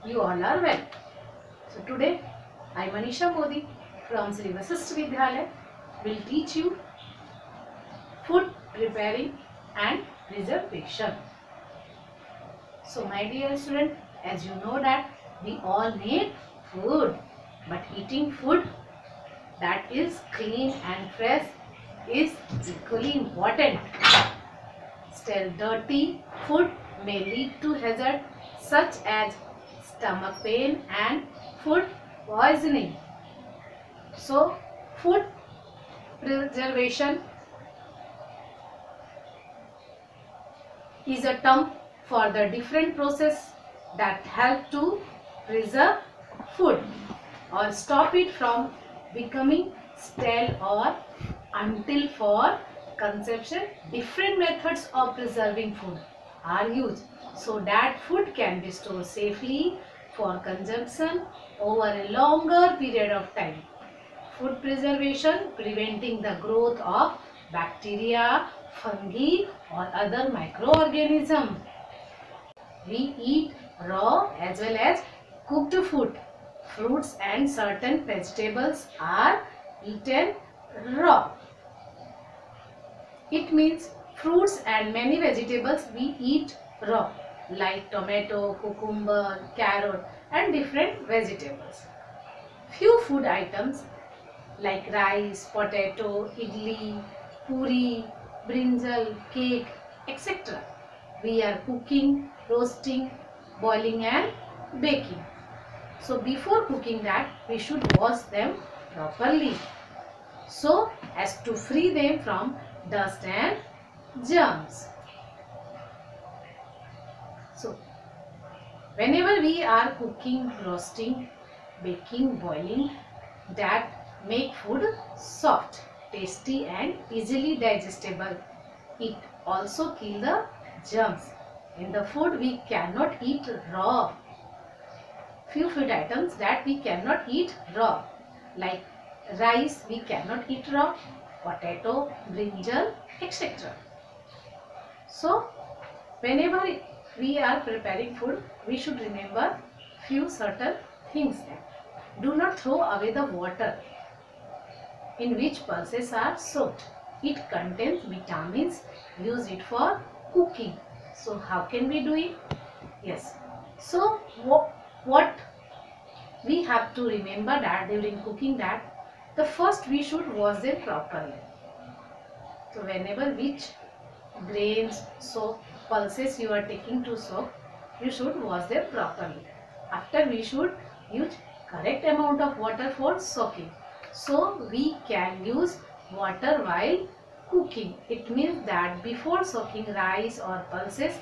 You all are well. So today I, Manisha Modi from Sri Vasisth Vidyalaya, will teach you food preparing and preservation. So my dear student, as you know that we all need food, but eating food that is clean and fresh is equally important. Still, dirty food may lead to hazard such as stomach pain and food poisoning. So, food preservation is a term for the different process that help to preserve food or stop it from becoming stale or until for consumption. Different methods of preserving food are used so that food can be stored safely for consumption over a longer period of time. Food preservation preventing the growth of bacteria, fungi or other microorganisms. We eat raw as well as cooked food. Fruits and certain vegetables are eaten raw. It means fruits and many vegetables we eat raw, like tomato, cucumber, carrot and different vegetables. Few food items like rice, potato, idli, puri, brinjal, cake, etc. we are cooking, roasting, boiling and baking. So before cooking that, we should wash them properly so as to free them from dust and germs. So whenever we are cooking, roasting, baking, boiling, that make food soft, tasty and easily digestible. It also kill the germs. In the food we cannot eat raw. Few food items that we cannot eat raw, like rice we cannot eat raw, potato, brinjal, etc. So whenever we are preparing food, we should remember few certain things. Do not throw away the water in which pulses are soaked. It contains vitamins. Use it for cooking. So how can we do it? Yes. So what we have to remember that during cooking, that the first we should wash them properly. So whenever which grains, so pulses you are taking to soak, you should wash them properly. After, we should use correct amount of water for soaking. So we can use water while cooking. It means that before soaking rice or pulses,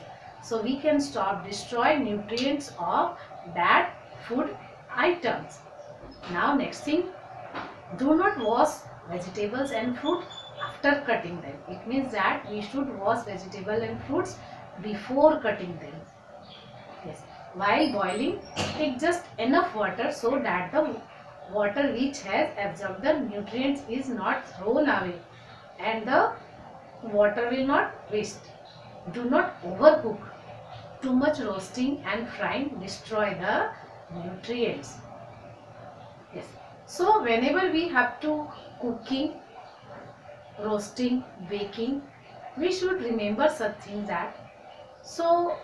so we can stop destroy nutrients of that food items. Now next thing, do not wash vegetables and fruit after cutting them. It means that we should wash vegetable and fruits before cutting them. Yes. While boiling, take just enough water so that the water which has absorbed the nutrients is not thrown away and the water will not waste. Do not overcook. Too much roasting and frying destroy the nutrients. Yes. So whenever we have to cooking, roasting, baking, we should remember such things that, so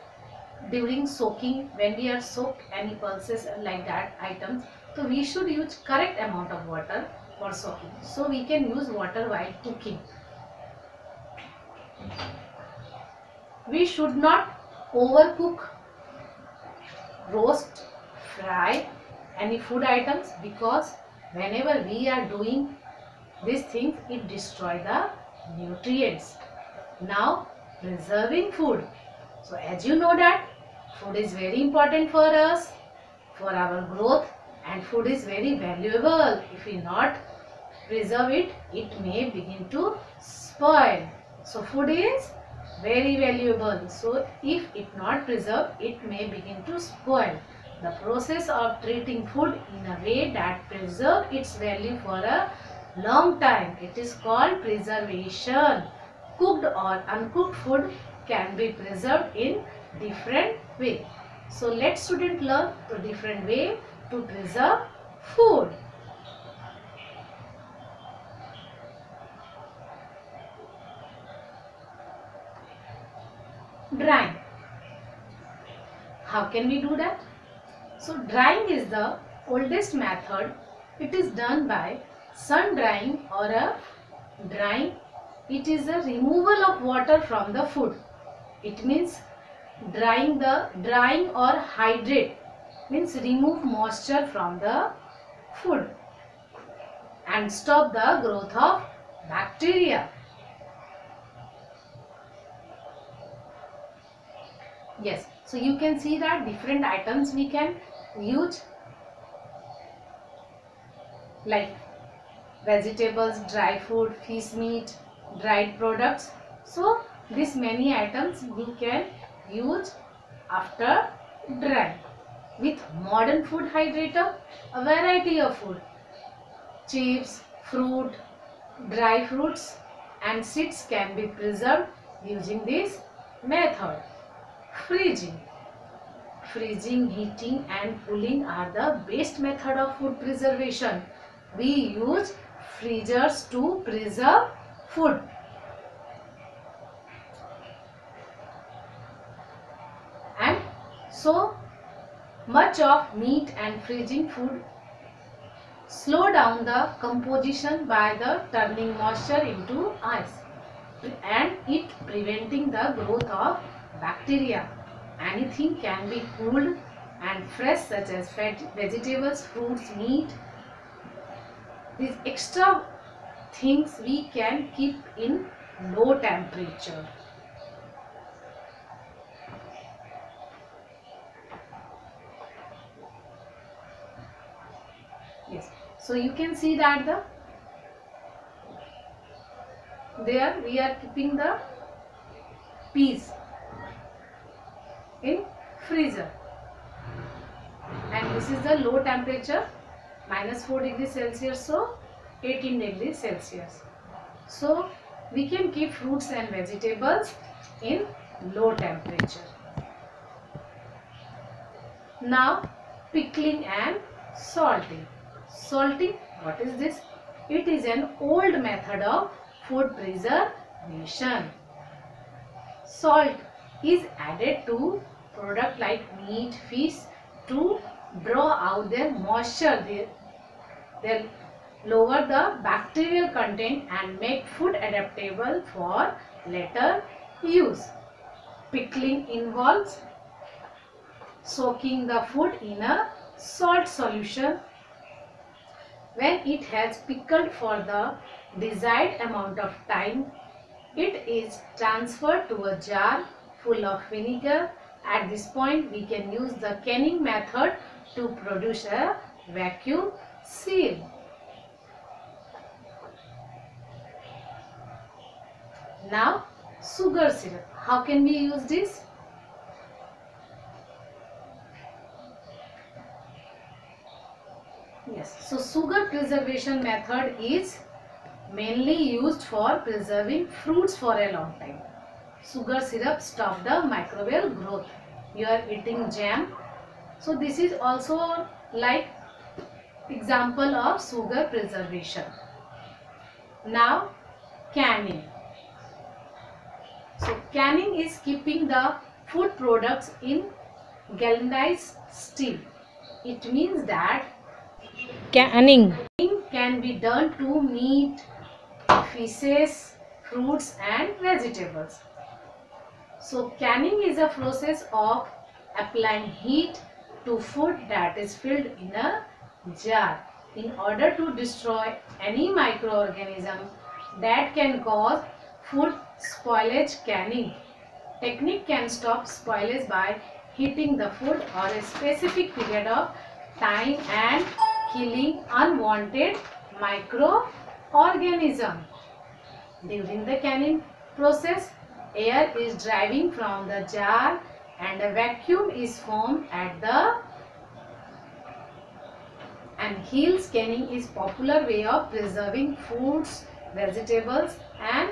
during soaking, when we are soaked any pulses like that items, so we should use correct amount of water for soaking. So we can use water while cooking. We should not overcook, roast, fry any food items, because whenever we are doing these things, it destroys the nutrients. Now preserving food. So as you know that food is very important for us, for our growth, and food is very valuable. If we not preserve it, it may begin to spoil. So food is very valuable. So if it not preserved, it may begin to spoil. The process of treating food in a way that preserve its value for a long time, it is called preservation. Cooked or uncooked food can be preserved in different way. So let student learn the different way to preserve food. Drying. How can we do that? So drying is the oldest method. It is done by sun drying or a drying. It is a removal of water from the food. It means drying or hydrate means remove moisture from the food and stop the growth of bacteria. Yes, so you can see that different items we can use like vegetables, dry food, fish meat, dried products. So these many items you can use after drying. With modern food hydrator, a variety of food, chips, fruit, dry fruits and seeds can be preserved using this method. Freezing. Freezing, heating and cooling are the best method of food preservation. We use freezers to preserve food. And so much of meat and freezing food slow down the composition by the turning moisture into ice and it preventing the growth of bacteria. Anything can be cooled and fresh such as vegetables, fruits, meat. These extra things we can keep in low temperature. Yes, so you can see that there we are keeping the peas in freezer and this is the low temperature -4 degrees Celsius, so 18 degrees Celsius. So we can keep fruits and vegetables in low temperature. Now pickling and salting. Salting, what is this? It is an old method of food preservation. Salt is added to product like meat, fish to draw out their moisture. They lower the bacterial content and make food adaptable for later use. Pickling involves soaking the food in a salt solution. When it has pickled for the desired amount of time, it is transferred to a jar full of vinegar. At this point, we can use the canning method to produce a vacuum seal. Now, sugar syrup. How can we use this? Yes, so sugar preservation method is mainly used for preserving fruits for a long time. Sugar syrup stop the microbial growth. You are eating jam. So this is also like example of sugar preservation. Now canning. So canning is keeping the food products in galvanized steel. It means that canning can be done to meat, fishes, fruits and vegetables. So canning is a process of applying heat to food that is filled in a jar in order to destroy any microorganism that can cause food spoilage. Canning technique can stop spoilage by heating the food or a specific period of time and killing unwanted microorganisms. During the canning process, air is driving from the jar and a vacuum is formed at the and heel canning is popular way of preserving foods, vegetables and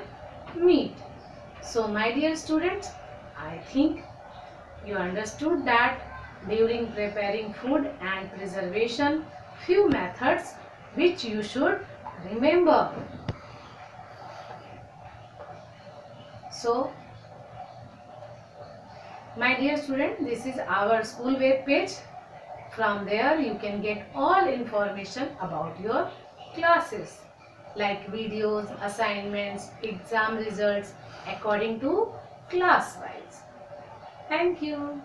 meat. So my dear students, I think you understood that during preparing food and preservation. Few methods which you should remember. So, my dear student, this is our school web page. From there you can get all information about your classes like videos, assignments, exam results according to class wise. Thank you.